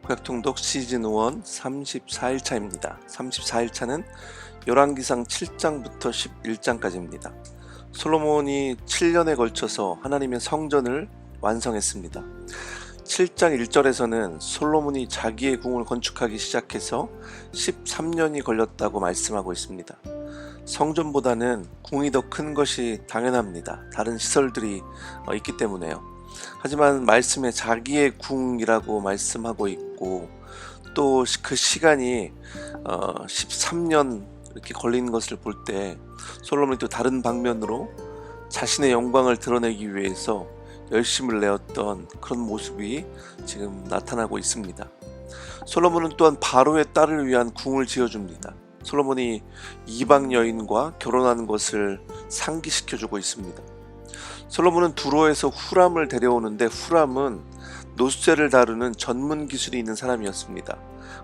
국악통독 시즌 1 34일차입니다. 34일차는 열왕기상 7장부터 11장까지입니다. 솔로몬이 7년에 걸쳐서 하나님의 성전을 완성했습니다. 7장 1절에서는 솔로몬이 자기의 궁을 건축하기 시작해서 13년이 걸렸다고 말씀하고 있습니다. 성전보다는 궁이 더 큰 것이 당연합니다. 다른 시설들이 있기 때문에요. 하지만 말씀에 자기의 궁이라고 말씀하고 있고 또 그 시간이 13년 이렇게 걸린 것을 볼 때 솔로몬이 또 다른 방면으로 자신의 영광을 드러내기 위해서 열심을 내었던 그런 모습이 지금 나타나고 있습니다. 솔로몬은 또한 바로의 딸을 위한 궁을 지어줍니다. 솔로몬이 이방 여인과 결혼한 것을 상기시켜주고 있습니다. 솔로몬은 두로에서 후람을 데려오는데 후람은 노쇠를 다루는 전문 기술이 있는 사람이었습니다.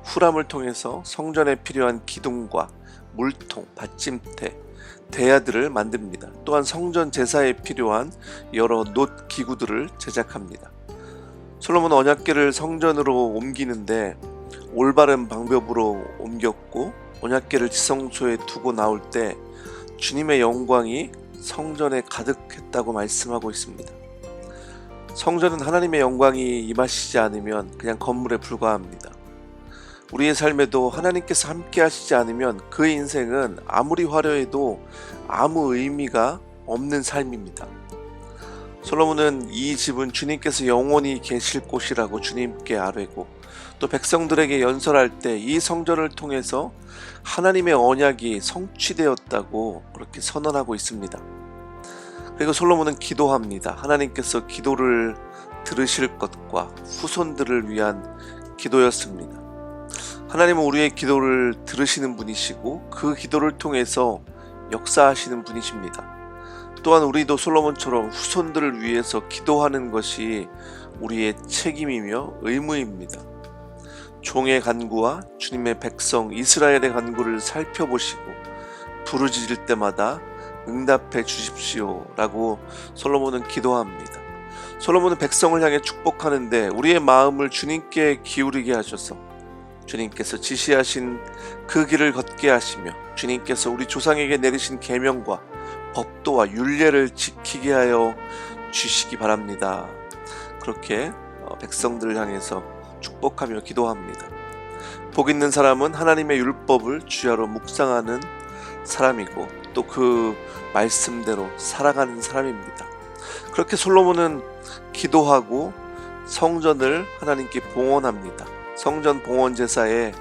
후람을 통해서 성전에 필요한 기둥과 물통, 받침대, 대야들을 만듭니다. 또한 성전 제사에 필요한 여러 놋 기구들을 제작합니다. 솔로몬은 언약궤를 성전으로 옮기는데 올바른 방법으로 옮겼고 언약궤를 지성소에 두고 나올 때 주님의 영광이 성전에 가득했다고 말씀하고 있습니다. 성전은 하나님의 영광이 임하시지 않으면 그냥 건물에 불과합니다. 우리의 삶에도 하나님께서 함께 하시지 않으면 그 인생은 아무리 화려해도 아무 의미가 없는 삶입니다. 솔로몬은 이 집은 주님께서 영원히 계실 곳이라고 주님께 아뢰고 또 백성들에게 연설할 때 이 성전을 통해서 하나님의 언약이 성취되었다고 그렇게 선언하고 있습니다. 그리고 솔로몬은 기도합니다. 하나님께서 기도를 들으실 것과 후손들을 위한 기도였습니다. 하나님은 우리의 기도를 들으시는 분이시고 그 기도를 통해서 역사하시는 분이십니다. 또한 우리도 솔로몬처럼 후손들을 위해서 기도하는 것이 우리의 책임이며 의무입니다. 종의 간구와 주님의 백성 이스라엘의 간구를 살펴보시고 부르짖을 때마다 응답해 주십시오 라고 솔로몬은 기도합니다. 솔로몬은 백성을 향해 축복하는데 우리의 마음을 주님께 기울이게 하셔서 주님께서 지시하신 그 길을 걷게 하시며 주님께서 우리 조상에게 내리신 계명과 법도와 율례를 지키게 하여 주시기 바랍니다. 그렇게 백성들을 향해서 축복하며 기도합니다. 복 있는 사람은 하나님의 율법을 주야로 묵상하는 사람이고 또 그 말씀대로 살아가는 사람입니다. 그렇게 솔로몬은 기도하고 성전을 하나님께 봉헌합니다. 성전 봉헌 제사에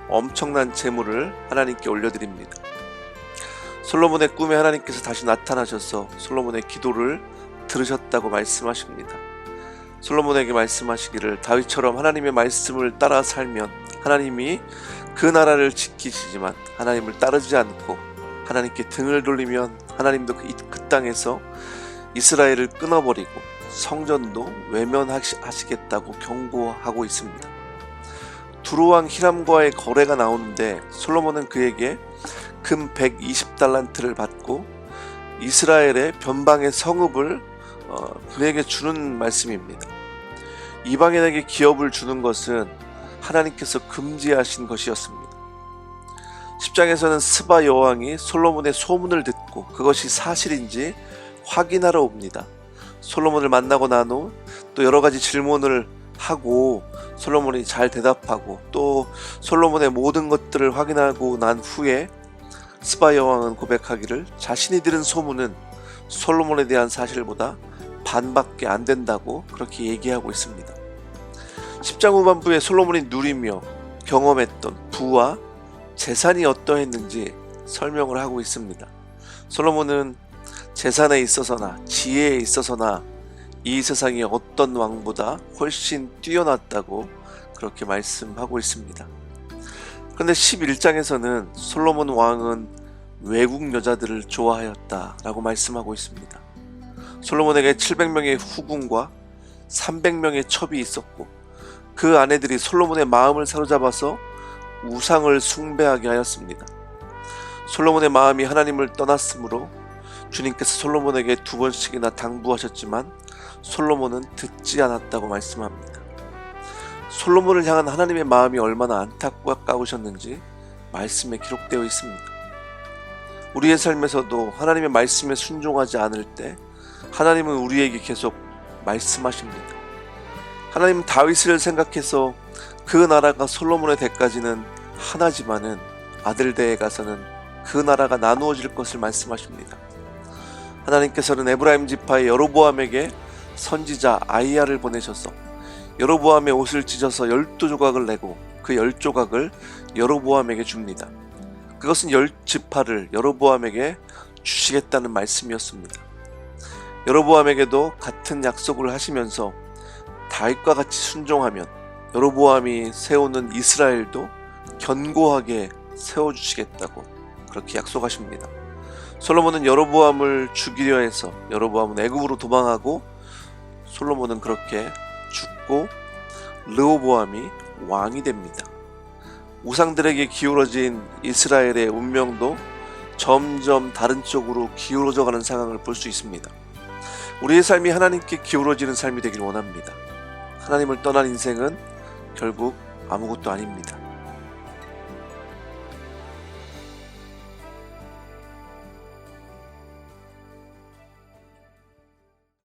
엄청난 제물을 하나님께 올려드립니다. 솔로몬의 꿈에 하나님께서 다시 나타나셔서 솔로몬의 기도를 들으셨다고 말씀하십니다. 솔로몬에게 말씀하시기를 다윗처럼 하나님의 말씀을 따라 살면 하나님이 그 나라를 지키시지만 하나님을 따르지 않고 하나님께 등을 돌리면 하나님도 그 땅에서 이스라엘을 끊어버리고 성전도 외면하시겠다고 경고하고 있습니다. 두로왕 히람과의 거래가 나오는데 솔로몬은 그에게 금 120달란트를 받고 이스라엘의 변방의 성읍을 그에게 주는 말씀입니다. 이방인에게 기업을 주는 것은 하나님께서 금지하신 것이었습니다. 10장에서는 스바 여왕이 솔로몬의 소문을 듣고 그것이 사실인지 확인하러 옵니다. 솔로몬을 만나고 난 후 또 여러 가지 질문을 하고 솔로몬이 잘 대답하고 또 솔로몬의 모든 것들을 확인하고 난 후에 스바 여왕은 고백하기를 자신이 들은 소문은 솔로몬에 대한 사실보다 반밖에 안 된다고 그렇게 얘기하고 있습니다. 10장 후반부에 솔로몬이 누리며 경험했던 부와 재산이 어떠했는지 설명을 하고 있습니다. 솔로몬은 재산에 있어서나 지혜에 있어서나 이 세상의 어떤 왕보다 훨씬 뛰어났다고 그렇게 말씀하고 있습니다. 그런데 11장에서는 솔로몬 왕은 외국 여자들을 좋아하였다라고 말씀하고 있습니다. 솔로몬에게 700명의 후궁과 300명의 첩이 있었고 그 아내들이 솔로몬의 마음을 사로잡아서 우상을 숭배하게 하였습니다. 솔로몬의 마음이 하나님을 떠났으므로 주님께서 솔로몬에게 2번씩이나 당부하셨지만 솔로몬은 듣지 않았다고 말씀합니다. 솔로몬을 향한 하나님의 마음이 얼마나 안타까우셨는지 말씀에 기록되어 있습니다. 우리의 삶에서도 하나님의 말씀에 순종하지 않을 때 하나님은 우리에게 계속 말씀하십니다. 하나님은 다윗을 생각해서 그 나라가 솔로몬의 때까지는 하나지만은 아들 때에 가서는 그 나라가 나누어질 것을 말씀하십니다. 하나님께서는 에브라임 지파의 여로보암에게 선지자 아이야를 보내셔서 여로보암의 옷을 찢어서 12조각을 내고 그 10조각을 여로보암에게 줍니다. 그것은 10지파를 여로보암에게 주시겠다는 말씀이었습니다. 여로보암에게도 같은 약속을 하시면서 다윗과 같이 순종하면 여로보암이 세우는 이스라엘도 견고하게 세워주시겠다고 그렇게 약속하십니다. 솔로몬은 여로보암을 죽이려 해서 여로보암은 애굽으로 도망하고 솔로몬은 그렇게 죽고 르호보암이 왕이 됩니다. 우상들에게 기울어진 이스라엘의 운명도 점점 다른 쪽으로 기울어져 가는 상황을 볼 수 있습니다. 우리의 삶이 하나님께 기울어지는 삶이 되길 원합니다. 하나님을 떠난 인생은 결국 아무것도 아닙니다.